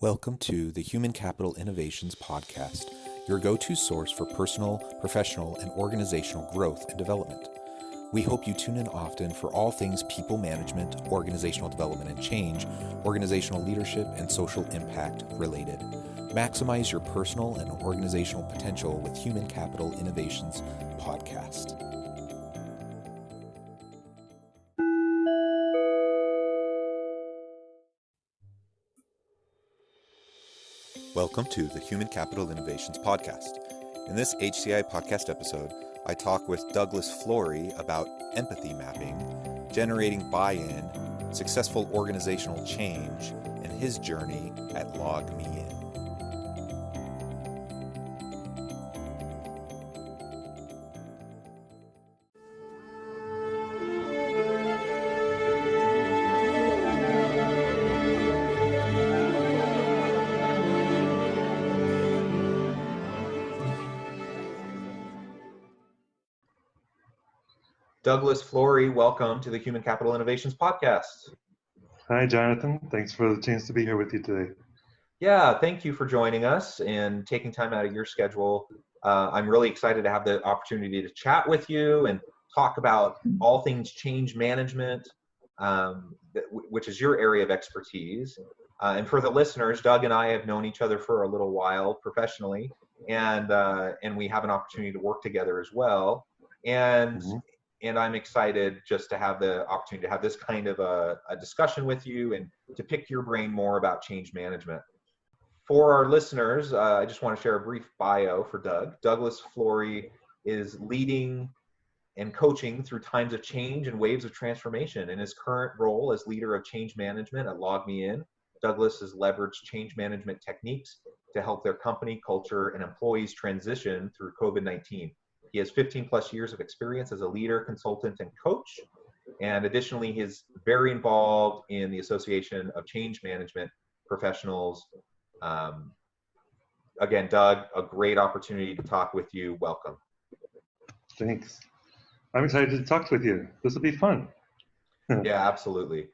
Welcome to the Human Capital Innovations Podcast, your go-to source for personal, professional, and organizational growth and development. We hope you tune in often for all things people management, organizational development and change, organizational leadership, and social impact related. Maximize your personal and organizational potential with Human Capital Innovations Podcast. Welcome to the Human Capital Innovations Podcast. In this HCI podcast episode, I talk with doug.flory about empathy mapping, generating buy-in, successful organizational change, and his journey at LogMeIn. Doug.flory, welcome to the Human Capital Innovations Podcast. Hi, Jonathan. Thanks for the chance to be here with you today. Yeah, thank you for joining us and taking time out of your schedule. I'm really excited to have the opportunity to chat with you and talk about all things change management, which is your area of expertise. And for the listeners, Doug and I have known each other for a little while professionally, and we have an opportunity to work together as well. And I'm excited just to have the opportunity to have this kind of a discussion with you and to pick your brain more about change management. For our listeners, I just want to share a brief bio for Doug. Doug.flory is leading and coaching through times of change and waves of transformation. In his current role as leader of change management at LogMeIn, Douglas has leveraged change management techniques to help their company, culture, and employees transition through COVID-19. He has 15 plus years of experience as a leader, consultant, and coach. And additionally, he's very involved in the Association of Change Management Professionals. Again, Doug, a great opportunity to talk with you. Welcome. Thanks. I'm excited to talk with you. This will be fun. Yeah, absolutely.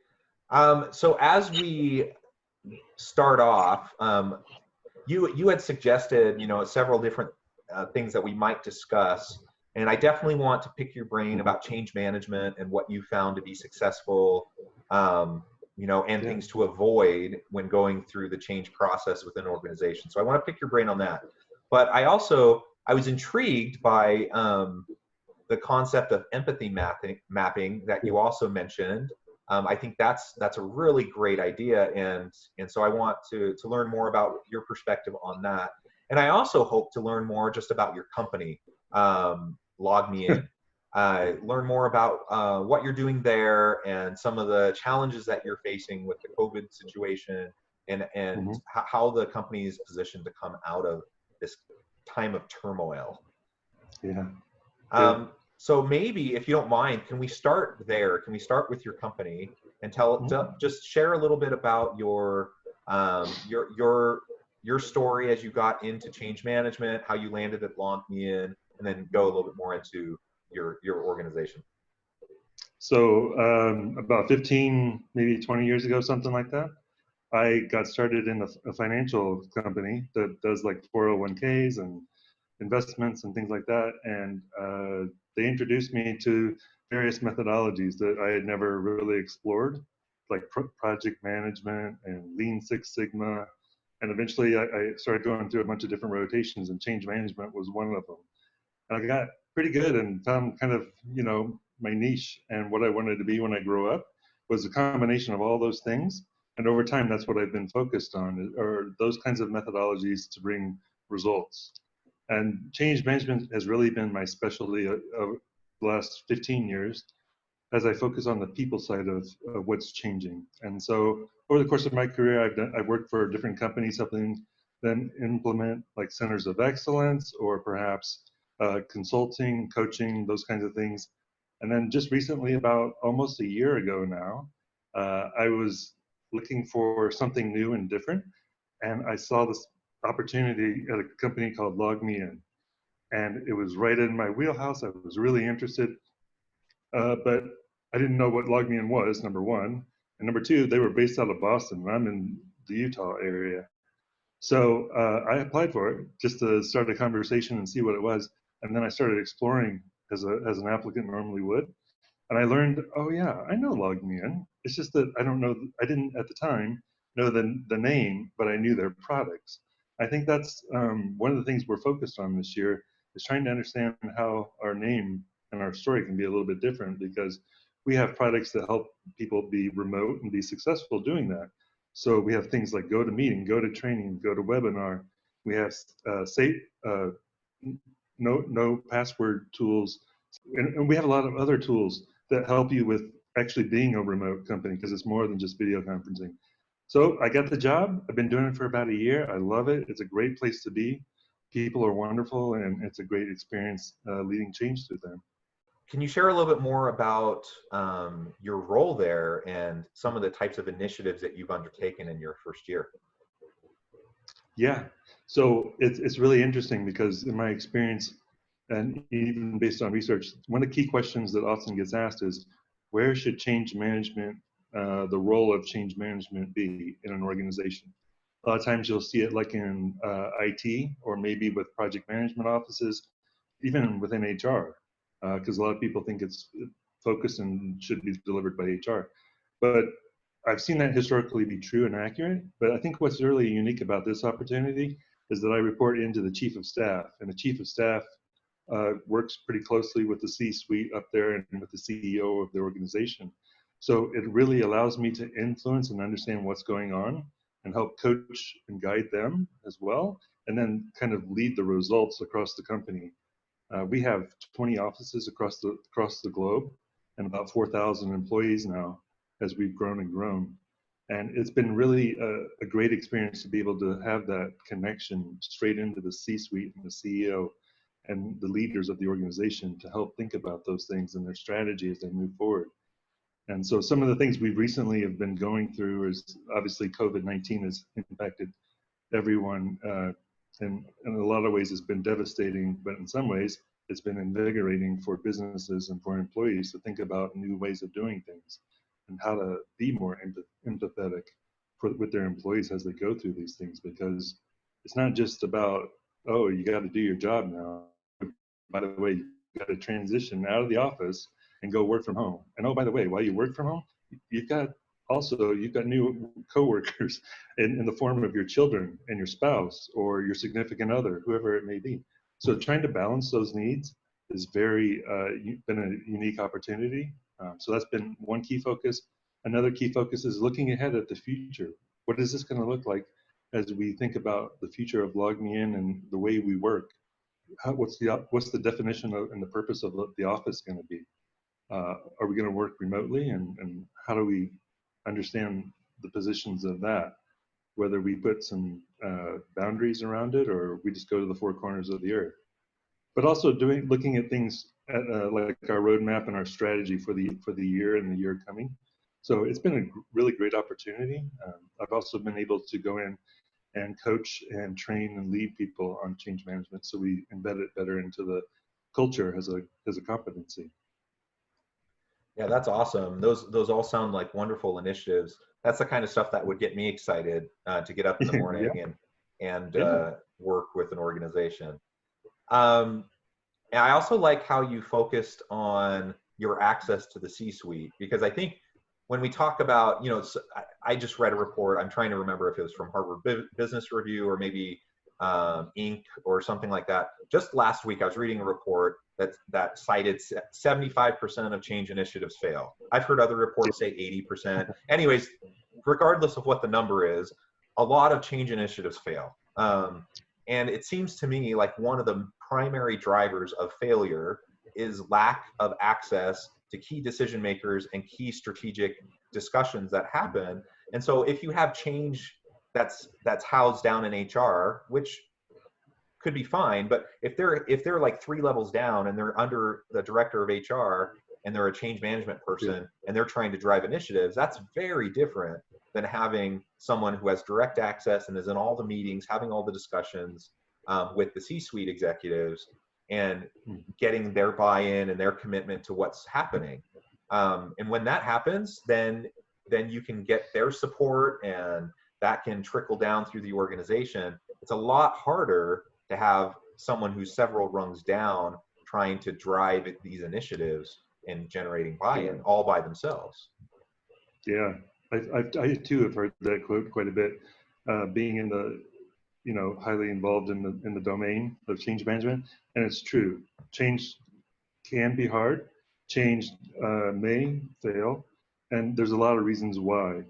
So as we start off, you had suggested, several different things that we might discuss, and I definitely want to pick your brain about change management and what you found to be successful, and things to avoid when going through the change process within an organization. So I want to pick your brain on that. But I was intrigued by the concept of empathy mapping that you also mentioned. I think that's a really great idea, and so I want to learn more about your perspective on that. And I also hope to learn more just about your company, LogMeIn. Learn more about what you're doing there and some of the challenges that you're facing with the COVID situation, and how the company is positioned to come out of this time of turmoil. Yeah. So maybe, if you don't mind, can we start there? Can we start with your company and just share a little bit about your story as you got into change management, how you landed at LogMeIn, and then go a little bit more into your organization. So about 15, maybe 20 years ago, something like that, I got started in a financial company that does like 401ks and investments and things like that. And they introduced me to various methodologies that I had never really explored, like project management and Lean Six Sigma. And eventually I started going through a bunch of different rotations, and change management was one of them. And I got pretty good and found kind of, my niche, and what I wanted to be when I grew up was a combination of all those things. And over time, that's what I've been focused on, are those kinds of methodologies to bring results. And change management has really been my specialty of the last 15 years, as I focus on the people side of what's changing. And so over the course of my career, I've worked for different companies, helping them implement like centers of excellence, or perhaps consulting, coaching, those kinds of things. And then just recently, about almost a year ago now, I was looking for something new and different. And I saw this opportunity at a company called LogMeIn. And it was right in my wheelhouse. I was really interested. But I didn't know what LogMeIn was, number one. And number two, they were based out of Boston, and I'm in the Utah area. So I applied for it just to start a conversation and see what it was. And then I started exploring as an applicant normally would. And I learned, oh yeah, I know LogMeIn. It's just that I didn't at the time know the name, but I knew their products. I think that's one of the things we're focused on this year is trying to understand how our name and our story can be a little bit different, because we have products that help people be remote and be successful doing that. So we have things like GoToMeeting, GoToTraining, GoToWebinar. We have safe, no password tools, and we have a lot of other tools that help you with actually being a remote company, because it's more than just video conferencing. So I got the job. I've been doing it for about a year. I love it. It's a great place to be. People are wonderful, and it's a great experience leading change through them. Can you share a little bit more about your role there and some of the types of initiatives that you've undertaken in your first year? Yeah. So it's really interesting, because in my experience, and even based on research, one of the key questions that often gets asked is, where should change management, the role of change management be in an organization? A lot of times you'll see it like in IT, or maybe with project management offices, even within HR, because a lot of people think it's focused and should be delivered by HR. But I've seen that historically be true and accurate. But I think what's really unique about this opportunity is that I report into the chief of staff, and the chief of staff works pretty closely with the C-suite up there and with the CEO of the organization. So it really allows me to influence and understand what's going on and help coach and guide them as well, and then kind of lead the results across the company. We have 20 offices across the globe and about 4,000 employees now as we've grown and grown. And it's been really a great experience to be able to have that connection straight into the C-suite and the CEO and the leaders of the organization to help think about those things and their strategy as they move forward. And so some of the things we recently have been going through is, obviously COVID-19 has impacted everyone, and in a lot of ways it's been devastating, but in some ways it's been invigorating for businesses and for employees to think about new ways of doing things and how to be more empathetic with their employees as they go through these things, because it's not just about, oh, you got to do your job now. By the way, you got to transition out of the office and go work from home. And oh, by the way, while you work from home, you've got new coworkers in the form of your children and your spouse or your significant other, whoever it may be. So trying to balance those needs is been a unique opportunity. So that's been one key focus. Another key focus is looking ahead at the future. What is this going to look like as we think about the future of LogMeIn and the way we work? What's the definition of, and the purpose of the office going to be? Are we going to work remotely, and how do we understand the positions of that? Whether we put some boundaries around it, or we just go to the four corners of the earth. But also looking at things at, like our roadmap and our strategy for the year and the year coming. So it's been a really great opportunity. I've also been able to go in and coach and train and lead people on change management, so we embed it better into the culture as a competency. Yeah, that's awesome. Those all sound like wonderful initiatives. That's the kind of stuff that would get me excited to get up in the morning and work with an organization. And I also like how you focused on your access to the C-suite, because I think when we talk about, I just read a report. I'm trying to remember if it was from Harvard Business Review or maybe Inc. or something like that. Just last week, I was reading a report that cited 75% of change initiatives fail. I've heard other reports say 80%. Anyways, regardless of what the number is, a lot of change initiatives fail. And it seems to me like one of the primary drivers of failure is lack of access to key decision makers and key strategic discussions that happen. And so if you have change that's housed down in HR, which could be fine, but if they're like 3 levels down and they're under the director of HR and they're a change management person and they're trying to drive initiatives, that's very different than having someone who has direct access and is in all the meetings, having all the discussions with the C-suite executives and getting their buy-in and their commitment to what's happening. And when that happens, then you can get their support, and that can trickle down through the organization. It's a lot harder to have someone who's several rungs down trying to drive these initiatives and generating buy-in all by themselves. Yeah, I too have heard that quote quite a bit. Being in the, highly involved in the domain of change management, and it's true. Change can be hard. Change may fail, and there's a lot of reasons why.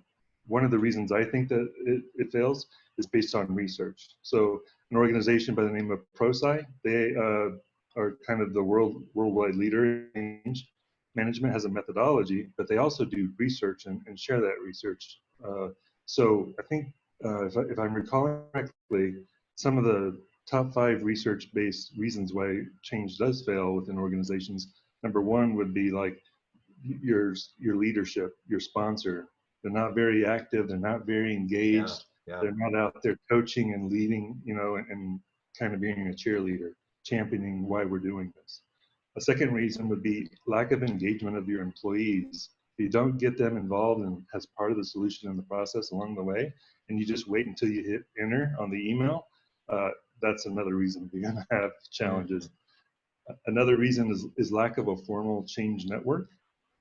One of the reasons I think that it fails is based on research. So an organization by the name of ProSci, they are kind of the worldwide leader in change management, has a methodology, but they also do research and share that research. So I think if I'm recalling correctly, some of the top 5 research-based reasons why change does fail within organizations. Number 1 would be like your leadership, your sponsor. They're not very active. They're not very engaged. Yeah. They're not out there coaching and leading, and kind of being a cheerleader, championing why we're doing this. A second reason would be lack of engagement of your employees. If you don't get them involved and as part of the solution in the process along the way, and you just wait until you hit enter on the email, that's another reason you're going to have challenges. Another reason is lack of a formal change network,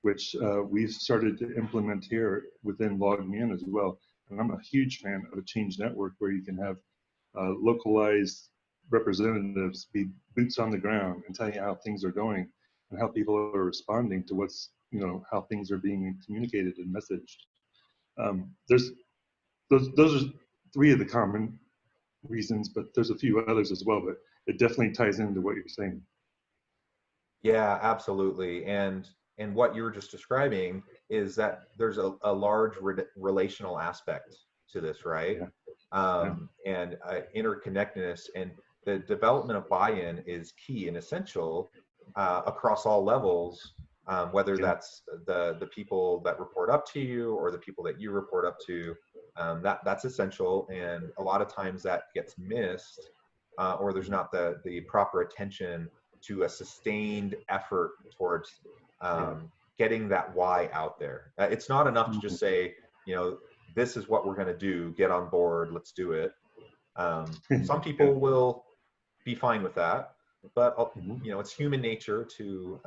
which we've started to implement here within LogMeIn as well. And I'm a huge fan of a change network where you can have localized representatives be boots on the ground and tell you how things are going and how people are responding to what's, how things are being communicated and messaged. Those are 3 of the common reasons, but there's a few others as well, but it definitely ties into what you're saying. Yeah, absolutely. And what you were just describing is that there's a large relational aspect to this, right? And interconnectedness, and the development of buy-in is key and essential across all levels, whether that's the people that report up to you or the people that you report up to. That's essential, and a lot of times that gets missed, or there's not the proper attention to a sustained effort towards getting that why out there. It's not enough to just say, this is what we're going to do, get on board, let's do it. Some people will be fine with that, but it's human nature to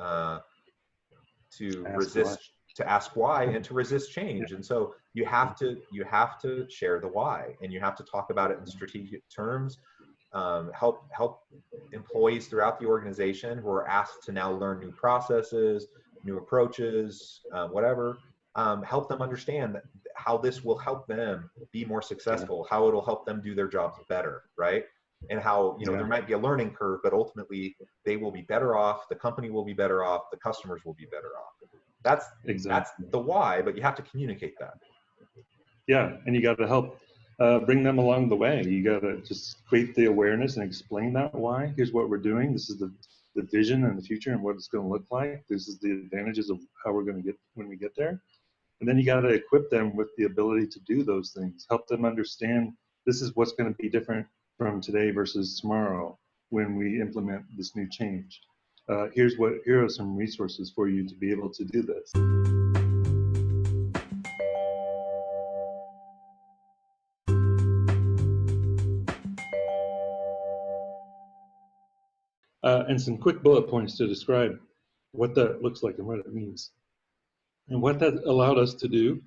ask why and to resist change. And so you have to share the why, and you have to talk about it in strategic terms. Help employees throughout the organization who are asked to now learn new processes, new approaches, whatever. Help them understand how this will help them be more successful, how it'll help them do their jobs better, right? And how there might be a learning curve, but ultimately they will be better off, the company will be better off, the customers will be better off. That's the why, but you have to communicate that. Yeah, and you got to help bring them along the way. You got to just create the awareness and explain that why. Here's what we're doing. This is the vision and the future and what it's going to look like. This is the advantages of how we're going to get when we get there. And then you got to equip them with the ability to do those things. Help them understand this is what's going to be different from today versus tomorrow when we implement this new change. Here are some resources for you to be able to do this. And some quick bullet points to describe what that looks like and what it means. And what that allowed us to do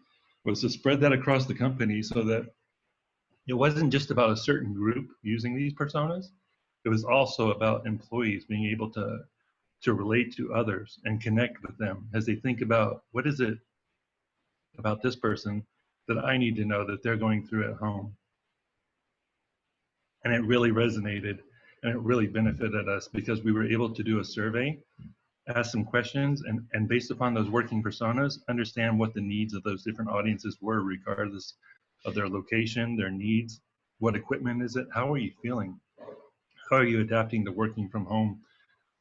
was to spread that across the company so that it wasn't just about a certain group using these personas. It was also about employees being able to relate to others and connect with them as they think about what is it about this person that I need to know that they're going through at home. And it really resonated, and it really benefited us because we were able to do a survey, ask some questions, and based upon those working personas, understand what the needs of those different audiences were, regardless of their location, their needs, what equipment is it, how are you feeling? How are you adapting to working from home?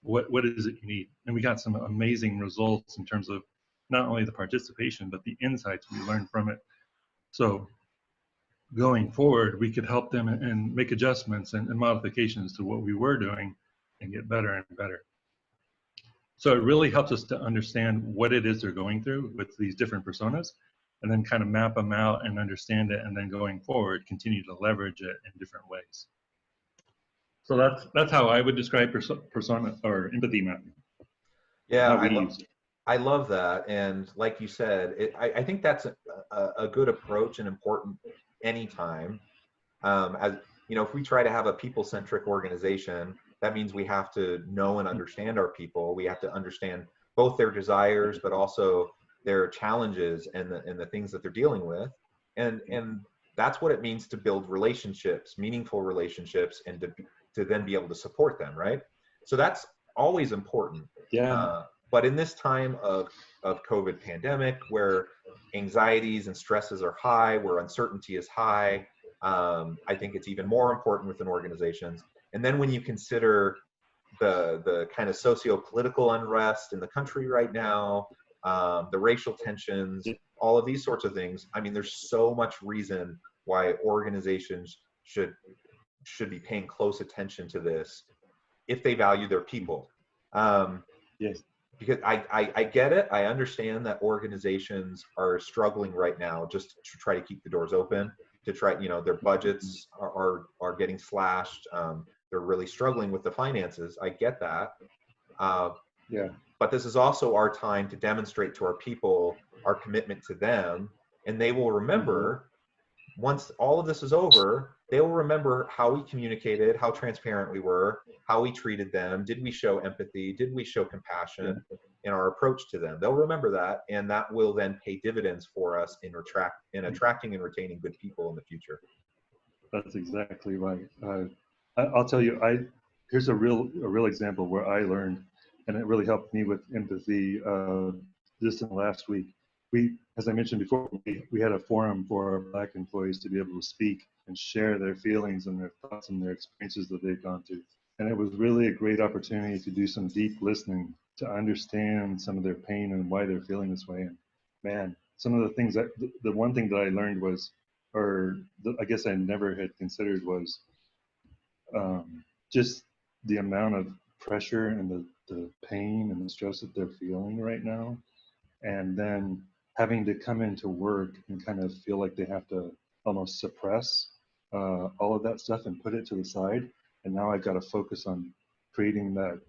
What is it you need? And we got some amazing results in terms of not only the participation, but the insights we learned from it. So going forward, we could help them and make adjustments and modifications to what we were doing and get better and better. So it really helps us to understand what it is they're going through with these different personas and then kind of map them out and understand it, and then going forward, continue to leverage it in different ways. So that's how I would describe persona or empathy mapping. Yeah, How we use it. I love that. And like you said, I think that's a good approach and important anytime. As you know, if we try to have a people-centric organization, that means we have to know and understand our people. We have to understand both their desires, but also their challenges and the things that they're dealing with. And that's what it means to build relationships, meaningful relationships, and to then be able to support them, right? So that's always important. Yeah. But in this time of COVID pandemic, where anxieties and stresses are high, where uncertainty is high, I think it's even more important within organizations. And then when you consider the kind of socio-political unrest in the country right now, the racial tensions, all of these sorts of things, I mean, there's so much reason why organizations should be paying close attention to this if they value their people. Yes. Because I get it. I understand that organizations are struggling right now just to try to keep the doors open, to try, you know, their budgets are getting slashed. They're really struggling with the finances. I get that. Yeah. But this is also our time to demonstrate to our people our commitment to them, and they will remember once all of this is over, they will remember how we communicated, how transparent we were, how we treated them. Did we show empathy? Did we show compassion in our approach to them? They'll remember that, and that will then pay dividends for us in attracting and retaining good people in the future. That's exactly right. I'll tell you, here's a real example where I learned, and it really helped me with empathy just in the last week. As I mentioned before, we had a forum for our Black employees to be able to speak and share their feelings and their thoughts and their experiences that they've gone through. And it was really a great opportunity to do some deep listening, to understand some of their pain and why they're feeling this way. And man, some of the things the one thing that I learned was, I guess I never had considered, was just the amount of pressure and the pain and the stress that they're feeling right now. And then having to come into work and kind of feel like they have to almost suppress all of that stuff and put it to the side. And now I've got to focus on creating that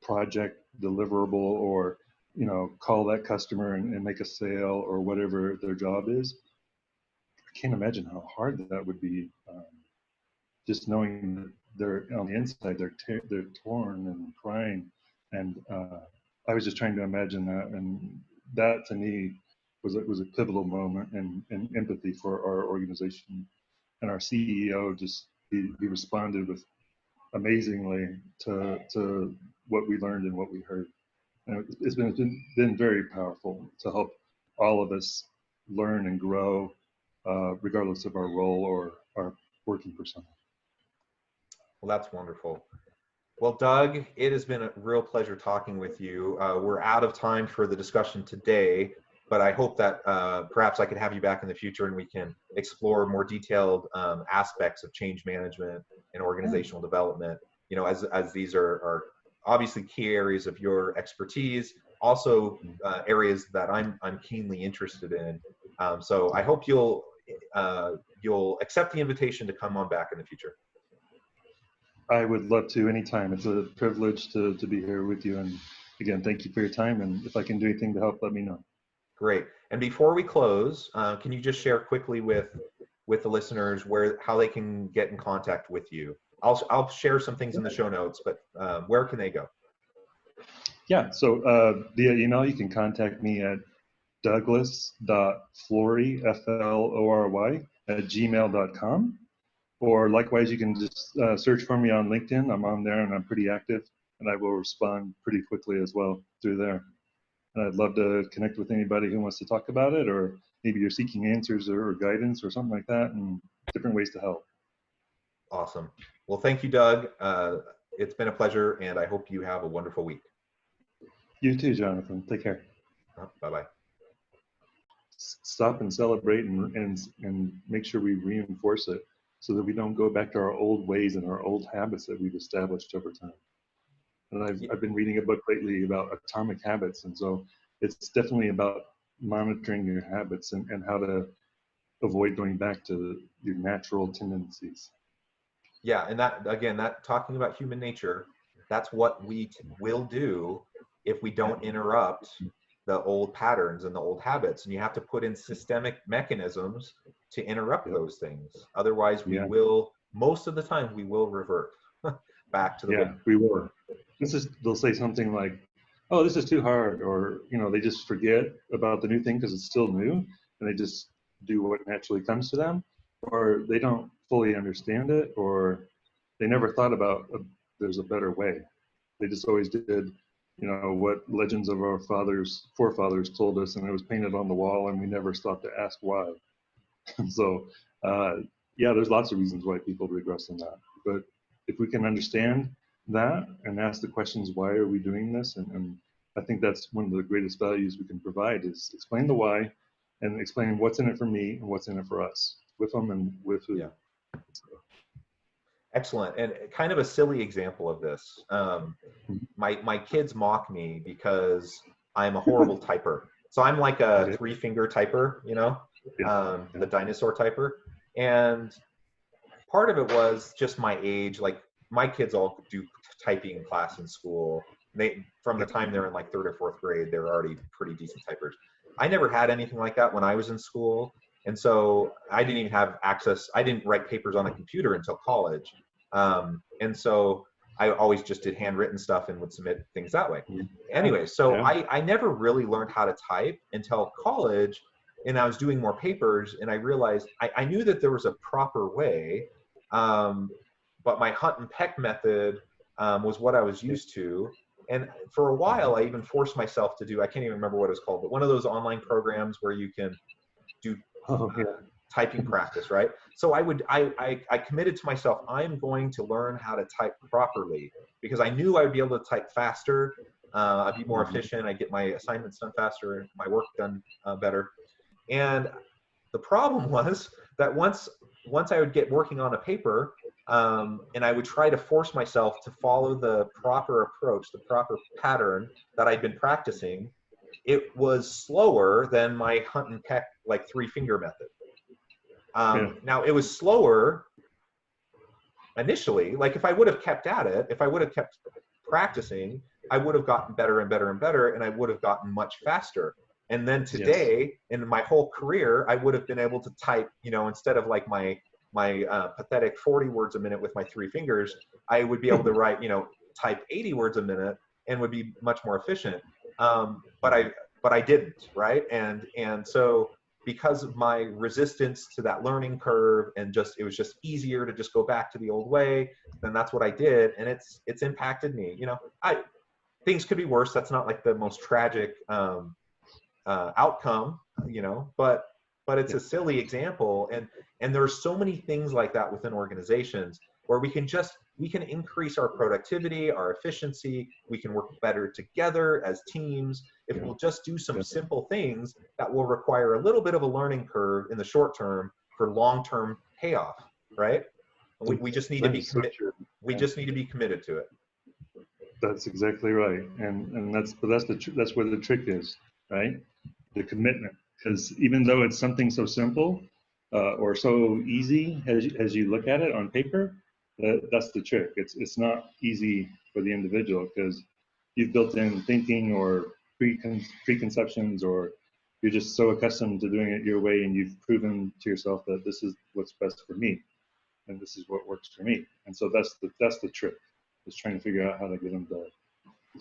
project deliverable, or, you know, call that customer and make a sale or whatever their job is. I can't imagine how hard that would be. Just knowing that they're on the inside, they're torn and crying. And I was just trying to imagine that, and that to me was a pivotal moment in empathy for our organization. And our CEO he responded with amazingly to what we learned and what we heard. And it's been very powerful to help all of us learn and grow, regardless of our role or our working persona. Well, that's wonderful. Well, Doug, it has been a real pleasure talking with you. We're out of time for the discussion today, but I hope that perhaps I could have you back in the future and we can explore more detailed aspects of change management and organizational development. You know, as these are obviously key areas of your expertise, also areas that I'm keenly interested in. So I hope you'll accept the invitation to come on back in the future. I would love to anytime. It's a privilege to be here with you. And again, thank you for your time. And if I can do anything to help, let me know. Great. And before we close, can you just share quickly with the listeners how they can get in contact with you? I'll share some things in the show notes, but where can they go? Yeah, so via email, you can contact me at douglas.flory, Flory, @gmail.com. Or likewise, you can just search for me on LinkedIn. I'm on there and I'm pretty active, and I will respond pretty quickly as well through there. And I'd love to connect with anybody who wants to talk about it, or maybe you're seeking answers or guidance or something like that, and different ways to help. Awesome. Well, thank you, Doug. It's been a pleasure, and I hope you have a wonderful week. You too, Jonathan. Take care. Bye-bye. Stop and celebrate and make sure we reinforce it, so that we don't go back to our old ways and our old habits that we've established over time. And I've been reading a book lately about atomic habits, and so it's definitely about monitoring your habits and how to avoid going back to your natural tendencies. Yeah, and that again, that talking about human nature, that's what we will do if we don't interrupt the old patterns and the old habits. And you have to put in systemic mechanisms to interrupt those things. Otherwise, we will, most of the time, we will revert back to the way. We will. They'll say something like, "Oh, this is too hard," or they just forget about the new thing because it's still new, and they just do what naturally comes to them, or they don't fully understand it, or they never thought about there's a better way. They just always did, what legends of our forefathers told us, and it was painted on the wall, and we never stopped to ask why. So, there's lots of reasons why people regress in that. But if we can understand that and ask the questions, why are we doing this? And I think that's one of the greatest values we can provide is explain the why and explain what's in it for me and what's in it for us, with them and with who. Yeah. Excellent. And kind of a silly example of this. My kids mock me because I'm a horrible typer. So I'm like a 3-finger typer, the dinosaur typer. And part of it was just my age. Like my kids all do typing class in school. From the time they're in like 3rd or 4th grade, they're already pretty decent typers. I never had anything like that when I was in school. And so I didn't even have access. I didn't write papers on a computer until college. And so I always just did handwritten stuff and would submit things that way. Anyway, so I never really learned how to type until college, and I was doing more papers, and I realized I knew that there was a proper way, but my hunt and peck method was what I was used to. And for a while, I even forced myself to do, I can't even remember what it's called, but one of those online programs where you can do typing practice, right? So I committed to myself, I'm going to learn how to type properly, because I knew I would be able to type faster, I'd be more efficient, I'd get my assignments done faster, my work done better. And the problem was that once I would get working on a paper, and I would try to force myself to follow the proper approach, the proper pattern that I'd been practicing, it was slower than my hunt and peck, like 3-finger method. Now it was slower initially. Like if I would have kept at it, if I would have kept practicing, I would have gotten better and better and better, and I would have gotten much faster. And then today, in my whole career, I would have been able to type, instead of like my pathetic 40 words a minute with my 3 fingers, I would be able to write, type 80 words a minute and would be much more efficient. But I didn't, right? And so because of my resistance to that learning curve, and it was just easier to just go back to the old way, then that's what I did, and it's impacted me. Things could be worse. That's not like the most tragic outcome, but it's a silly example, and there's so many things like that within organizations where we can increase our productivity, our efficiency, we can work better together as teams if we'll just do some simple things that will require a little bit of a learning curve in the short term for long-term payoff, right? We just need to be we just need to be committed to it. That's exactly right, and that's where the trick is, right? The commitment, because even though it's something so simple or so easy as you look at it on paper, that's the trick. It's not easy for the individual because you've built in thinking or preconceptions, or you're just so accustomed to doing it your way, and you've proven to yourself that this is what's best for me, and this is what works for me. And so that's the trick, is trying to figure out how to get them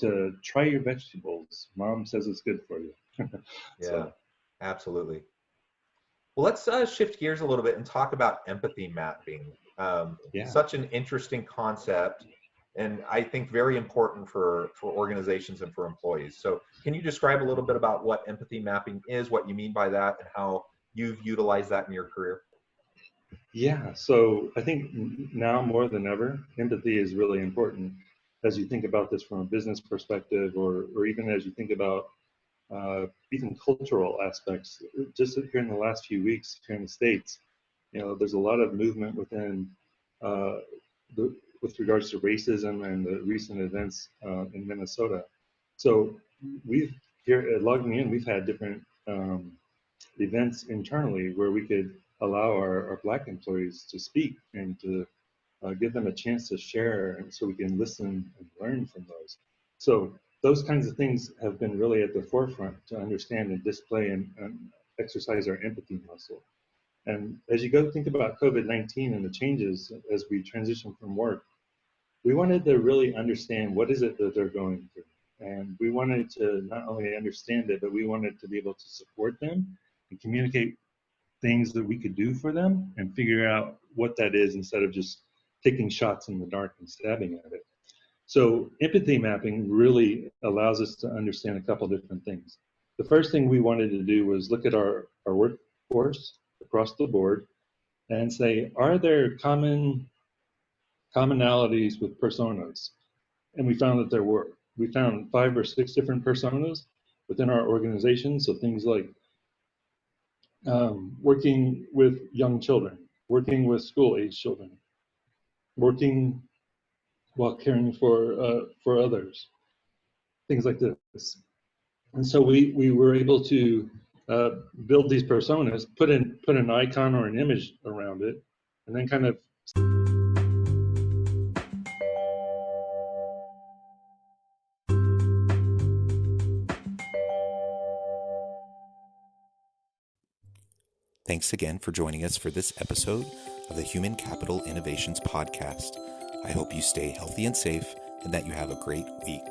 to try your vegetables. Mom says it's good for you. Yeah, absolutely. Well, let's shift gears a little bit and talk about empathy mapping. Such an interesting concept, and I think very important for organizations and for employees. So can you describe a little bit about what empathy mapping is, what you mean by that, and how you've utilized that in your career? Yeah, so I think now more than ever, empathy is really important as you think about this from a business perspective, or even as you think about even cultural aspects. Just here in the last few weeks here in the States, there's a lot of movement within with regards to racism and the recent events in Minnesota. So here at LogMeIn, we've had different events internally where we could allow our Black employees to speak and to give them a chance to share, and so we can listen and learn from those. So those kinds of things have been really at the forefront to understand and display and exercise our empathy muscle. And as you go think about COVID-19 and the changes as we transition from work, we wanted to really understand what is it that they're going through. And we wanted to not only understand it, but we wanted to be able to support them and communicate things that we could do for them and figure out what that is instead of just taking shots in the dark and stabbing at it. So empathy mapping really allows us to understand a couple different things. The first thing we wanted to do was look at our workforce across the board and say, are there commonalities with personas? And we found that there were. We found 5 or 6 different personas within our organization. So things like working with young children, working with school-age children, working while caring for others, things like this. And so we were able to build these personas, put an icon or an image around it, and then kind of. Thanks again for joining us for this episode of the Human Capital Innovations Podcast. I hope you stay healthy and safe and that you have a great week.